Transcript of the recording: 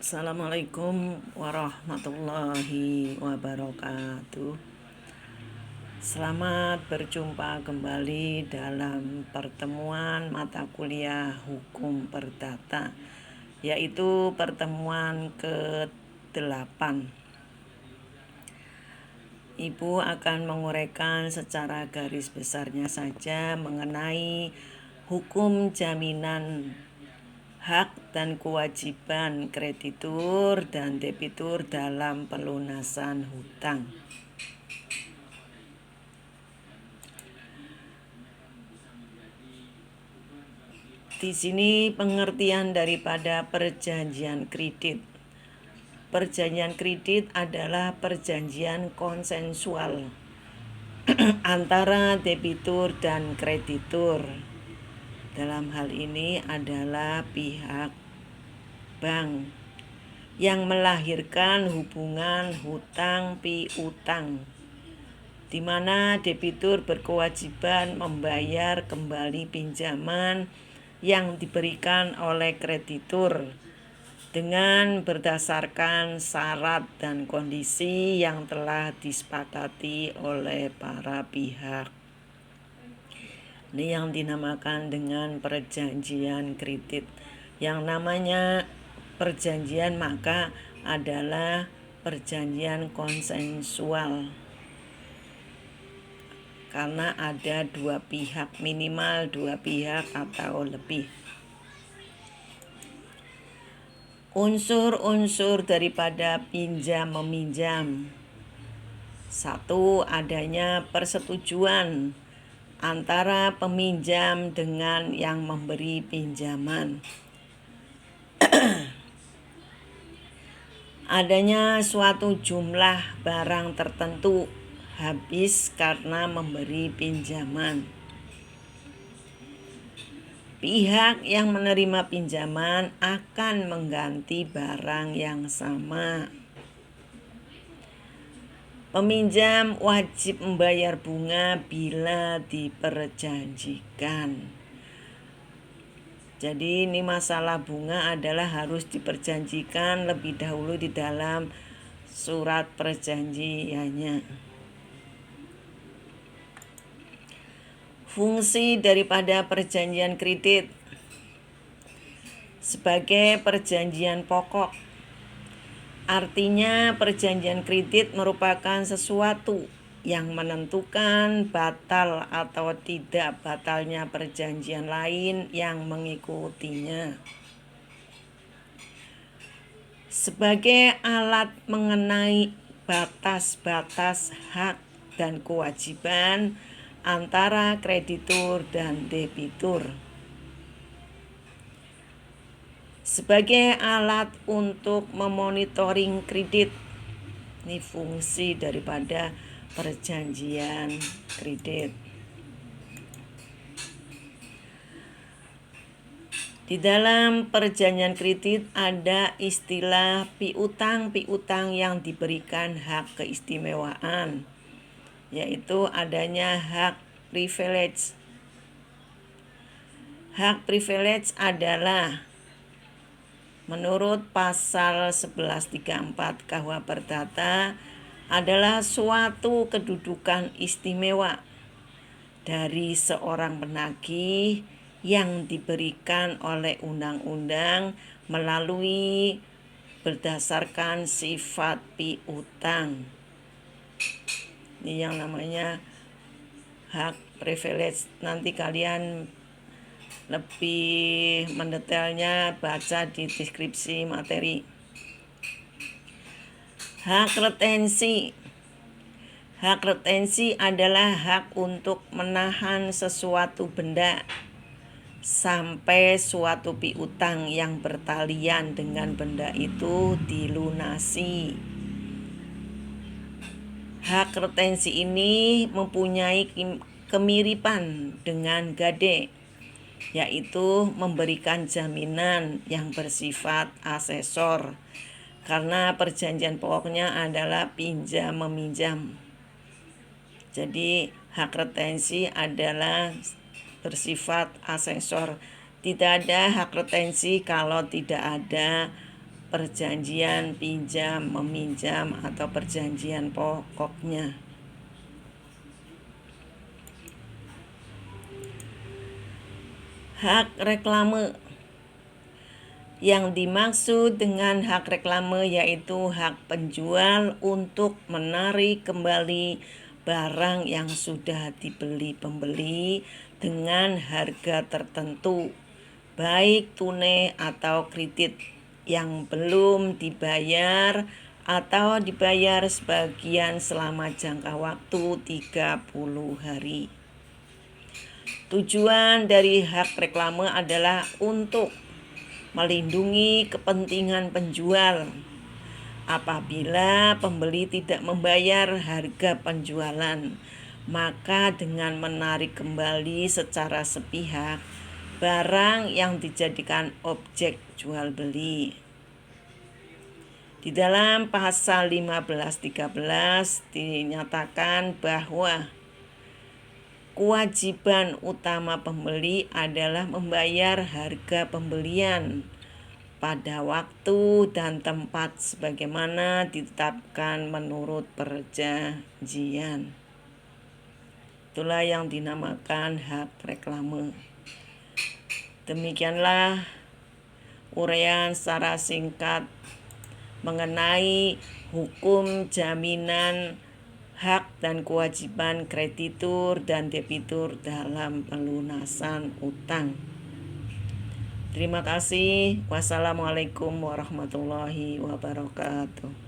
Assalamualaikum warahmatullahi wabarakatuh. Selamat berjumpa kembali dalam pertemuan mata kuliah Hukum Perdata, yaitu pertemuan ke-8. Ibu akan menguraikan secara garis besarnya saja mengenai hukum jaminan hak dan kewajiban kreditur dan debitur dalam pelunasan hutang. Di sini pengertian daripada perjanjian kredit. Perjanjian kredit adalah perjanjian konsensual antara debitur dan kreditur. Dalam hal ini adalah pihak bank yang melahirkan hubungan hutang piutang, di mana debitur berkewajiban membayar kembali pinjaman yang diberikan oleh kreditur dengan berdasarkan syarat dan kondisi yang telah disepakati oleh para pihak. Ini yang dinamakan dengan perjanjian kredit. Yang namanya perjanjian maka adalah perjanjian konsensual, karena ada dua pihak, minimal dua pihak atau lebih. Unsur-unsur daripada pinjam meminjam. 1. Adanya persetujuan antara peminjam dengan yang memberi pinjaman. Adanya suatu jumlah barang tertentu habis karena memberi pinjaman. Pihak yang menerima pinjaman akan mengganti barang yang sama. Peminjam wajib membayar bunga bila diperjanjikan. Jadi ini masalah bunga adalah harus diperjanjikan lebih dahulu di dalam surat perjanjiannya. Fungsi daripada perjanjian kredit sebagai perjanjian pokok. Artinya perjanjian kredit merupakan sesuatu yang menentukan batal atau tidak batalnya perjanjian lain yang mengikutinya. Sebagai alat mengenai batas-batas hak dan kewajiban antara kreditur dan debitur. Sebagai alat untuk memonitoring kredit. Ini fungsi daripada perjanjian kredit. Di dalam perjanjian kredit ada istilah piutang yang diberikan hak keistimewaan, yaitu adanya hak privilege. Hak privilege adalah menurut pasal 1134 KUH Perdata adalah suatu kedudukan istimewa dari seorang penagih yang diberikan oleh undang-undang melalui berdasarkan sifat piutang. Ini yang namanya hak privilege. Nanti kalian lebih mendetailnya baca di deskripsi materi. Hak retensi. Hak retensi adalah hak untuk menahan sesuatu benda sampai suatu piutang yang bertalian dengan benda itu dilunasi. Hak retensi ini mempunyai kemiripan dengan gade, yaitu memberikan jaminan yang bersifat asesor, karena perjanjian pokoknya adalah pinjam meminjam. Jadi hak retensi adalah bersifat asesor. Tidak ada hak retensi kalau tidak ada perjanjian pinjam meminjam atau perjanjian pokoknya. Hak reklame. Yang dimaksud dengan hak reklame yaitu hak penjual untuk menarik kembali barang yang sudah dibeli pembeli dengan harga tertentu, baik tunai atau kredit, yang belum dibayar atau dibayar sebagian selama jangka waktu 30 hari. Tujuan dari hak reklame adalah untuk melindungi kepentingan penjual apabila pembeli tidak membayar harga penjualan, maka dengan menarik kembali secara sepihak barang yang dijadikan objek jual beli. Di dalam pasal 1513 dinyatakan bahwa kewajiban utama pembeli adalah membayar harga pembelian pada waktu dan tempat sebagaimana ditetapkan menurut perjanjian. Itulah yang dinamakan hak reklame. Demikianlah uraian secara singkat mengenai hukum jaminan hak dan kewajiban kreditur dan debitur dalam pelunasan utang. Terima kasih. Wassalamualaikum warahmatullahi wabarakatuh.